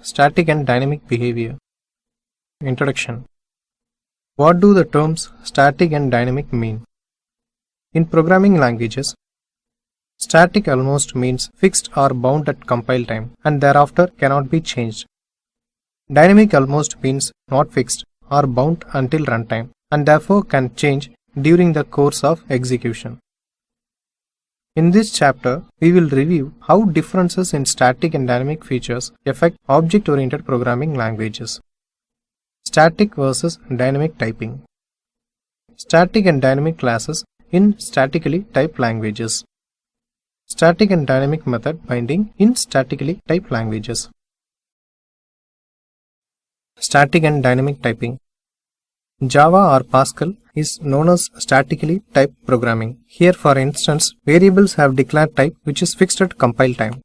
Static and dynamic behavior. Introduction. What do the terms static and dynamic mean? In programming languages, static almost means fixed or bound at compile time and thereafter cannot be changed. Dynamic almost means not fixed or bound until runtime and therefore can change during the course of execution. In this chapter, we will review how differences in static and dynamic features affect object-oriented programming languages. Static versus dynamic typing. Static and dynamic classes in statically typed languages. Static and dynamic method binding in statically typed languages. Static and dynamic typing. Java or Pascal is known as statically typed programming. Here, for instance, variables have declared type which is fixed at compile time.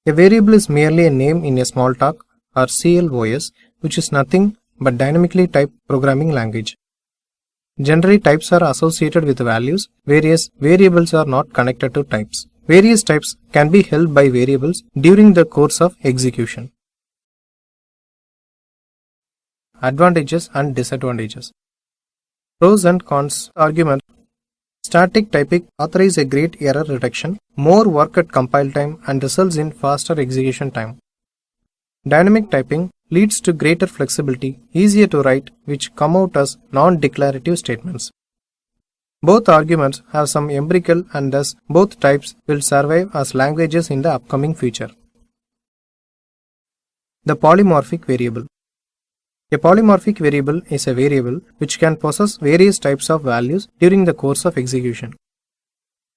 A variable is merely a name in a Smalltalk or CLOS, which is nothing but dynamically typed programming language. Generally, types are associated with values, whereas variables are not connected to types. Various types can be held by variables during the course of execution. Advantages and disadvantages. Pros and cons argument. Static typing authorizes a great error reduction, more work at compile time and results in faster execution time. Dynamic typing leads to greater flexibility, easier to write, which come out as non-declarative statements. Both arguments have some empirical and thus both types will survive as languages in the upcoming future. The polymorphic variable. A polymorphic variable is a variable which can possess various types of values during the course of execution.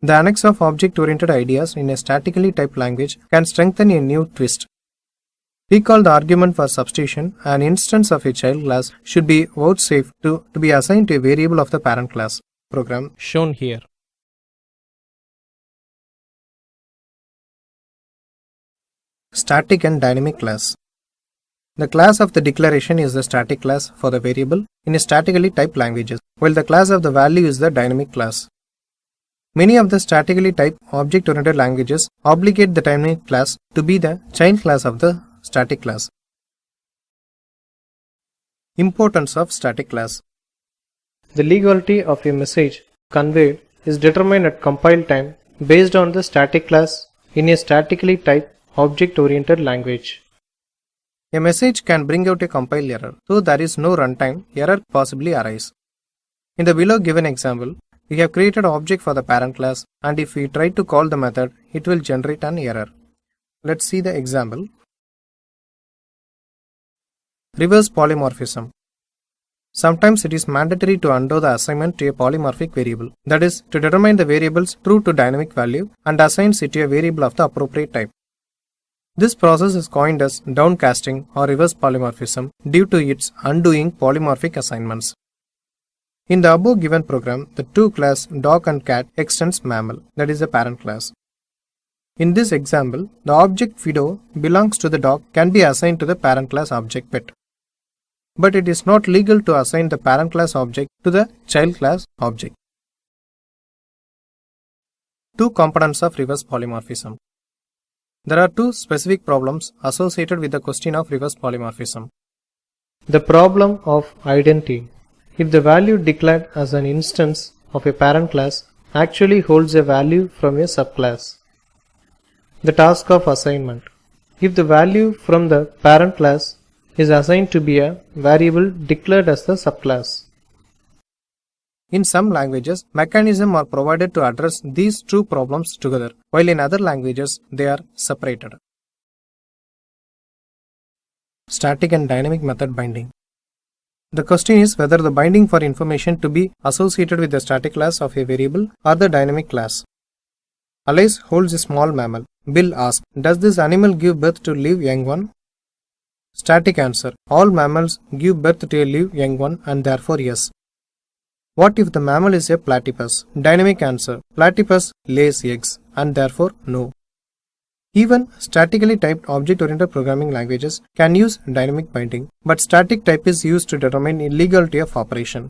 The annex of object-oriented ideas in a statically typed language can strengthen a new twist. Recall the argument for substitution. An instance of a child class should be vouchsafed to be assigned to a variable of the parent class program shown here. Static and dynamic class. The class of the declaration is the static class for the variable in a statically typed languages, while the class of the value is the dynamic class. Many of the statically typed object-oriented languages obligate the dynamic class to be the child class of the static class. Importance of static class. The legality of a message conveyed is determined at compile time based on the static class in a statically typed object-oriented language. A message can bring out a compile error, though there is no runtime, error possibly arise. In the below given example, we have created an object for the parent class and if we try to call the method, it will generate an error. Let's see the example. Reverse polymorphism. Sometimes it is mandatory to undo the assignment to a polymorphic variable, that is, to determine the variable's true to dynamic value and assigns it to a variable of the appropriate type. This process is coined as downcasting or reverse polymorphism due to its undoing polymorphic assignments. In the above given program, the two class dog and cat extends mammal, that is the parent class. In this example, the object Fido belongs to the dog can be assigned to the parent class object pet. But it is not legal to assign the parent class object to the child class object. Two components of reverse polymorphism. There are two specific problems associated with the question of reverse polymorphism. The problem of identity. If the value declared as an instance of a parent class actually holds a value from a subclass. The task of assignment. If the value from the parent class is assigned to be a variable declared as the subclass. In some languages, mechanisms are provided to address these two problems together, while in other languages they are separated. Static and dynamic method binding. The question is whether the binding for information to be associated with the static class of a variable or the dynamic class. Alice holds a small mammal. Bill asks, does this animal give birth to live young one? Static answer, all mammals give birth to a live young one and therefore yes. What if the mammal is a platypus? Dynamic answer, platypus lays eggs and therefore no. Even statically typed object-oriented programming languages can use dynamic binding, but static type is used to determine illegality of operation.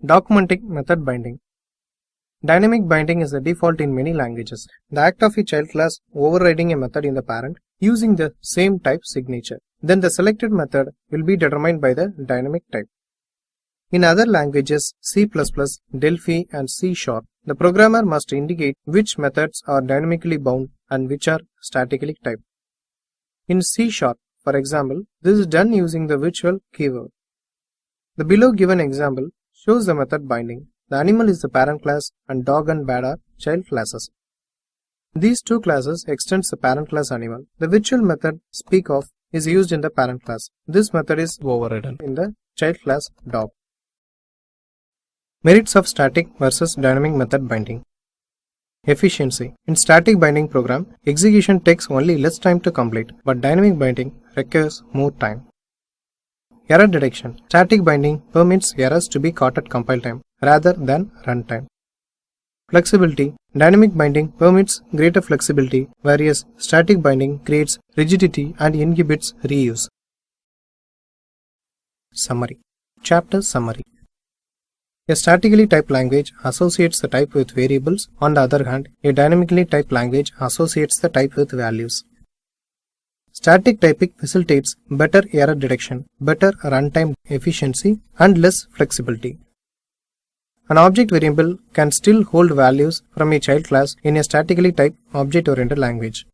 Documenting method binding. Dynamic binding is the default in many languages. The act of a child class overriding a method in the parent using the same type signature. Then the selected method will be determined by the dynamic type. In other languages, C++, Delphi and C#, the programmer must indicate which methods are dynamically bound and which are statically typed. In C#, for example, this is done using the virtual keyword. The below given example shows the method binding. The animal is the parent class and dog and bat are child classes. These two classes extends the parent class animal. The virtual method speak of is used in the parent class. This method is overridden in the child class dog. Merits of static versus dynamic method binding. Efficiency. In static binding program, execution takes only less time to complete, but dynamic binding requires more time. Error detection. Static binding permits errors to be caught at compile time rather than runtime. Flexibility. Dynamic binding permits greater flexibility, whereas static binding creates rigidity and inhibits reuse. Summary. Chapter Summary. A statically typed language associates the type with variables. On the other hand, a dynamically typed language associates the type with values. Static typing facilitates better error detection, better runtime efficiency, and less flexibility. An object variable can still hold values from a child class in a statically typed object-oriented language.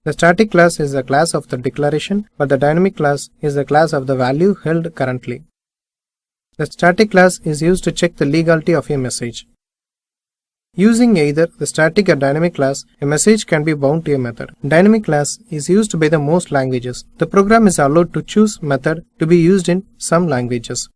The static class is the class of the declaration, but the dynamic class is the class of the value held currently. The static class is used to check the legality of a message. Using either the static or dynamic class, a message can be bound to a method. Dynamic class is used by the most languages. The program is allowed to choose method to be used in some languages.